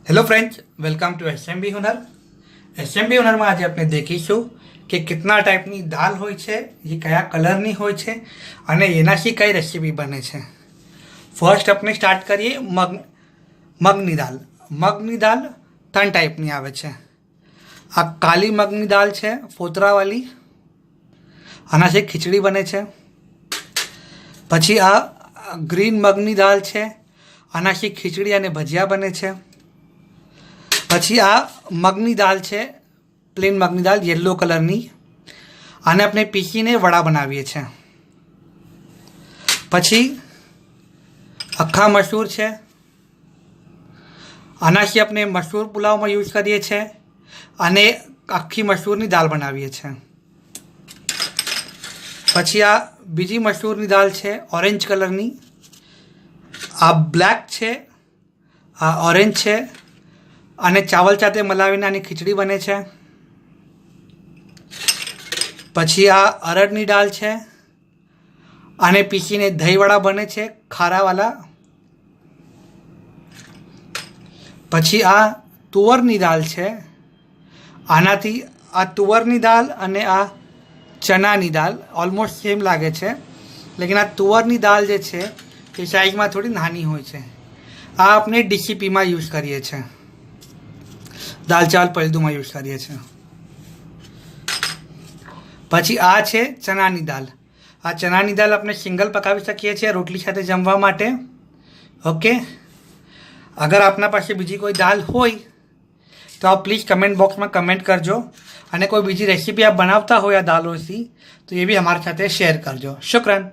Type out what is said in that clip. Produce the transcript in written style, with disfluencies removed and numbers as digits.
Hello friends, welcome to SMB Hunar. SMB Hunar में आज આપણે દેખીશું કે કેટલા ટાઈપની દાળ હોય છે, એ કયા કલરની હોય છે અને એનાથી કઈ રેસીપી બને છે। ફર્સ્ટ આપણે સ્ટાર્ટ કરીએ મગની દાળ। મગની દાળ ત્રણ ટાઈપની આવે છે। આ કાલી મગની દાળ છે, ફોતરાવાળી, આનાથી ખીચડી બને છે। પછી આ ગ્રીન મગની દાળ છે, આનાથી ખીચડી અને ભજીયા બને છે। પછી આ મગની દાળ છે, પ્લેન મગની દાળ યલો કલરની, આને આપણે પીસીને વડા બનાવીએ છીએ। પછી આખા મસૂર છે, આનાથી આપણે મસૂર પુલાવમાં યુઝ કરીએ છીએ અને આખી મસૂરની દાળ બનાવીએ છીએ। પછી આ બીજી મસૂરની દાળ છે, ઓરેન્જ કલરની, આ બ્લેક છે, આ ઓરેન્જ છે અને ચાવલ સાથે મલાવીને આની ખીચડી બને છે। પછી આ અરડની દાળ છે, આને પીસીને દહીંવડા બને છે, ખારાવાળા। પછી આ તુવરની દાળ છે, આનાથી આ તુવરની દાળ અને આ ચનાની દાળ ઓલમોસ્ટ સેમ લાગે છે, લેકિન આ તુવરની દાળ જે છે એ સાઇઝમાં થોડી નાની હોય છે। આ આપણે ડીસીપીમાં યુઝ કરીએ છીએ, દાલ ચાવલ પલદુમાં યુઝ કરીએ છીએ। પછી આ છે ચણાની દાળ। આ ચણાની દાળ આપણે સિંગલ પકાવી શકીએ છીએ રોટલી સાથે જમવા માટે। ઓકે, અગર આપના પાસે બીજી કોઈ દાળ હોય તો આપ પ્લીઝ કમેન્ટ બોક્સમાં કમેન્ટ કરજો અને કોઈ બીજી રેસીપી આપ બનાવતા હોય આ દાળોથી તો એ બી અમારી સાથે શેર કરજો। શુક્રન।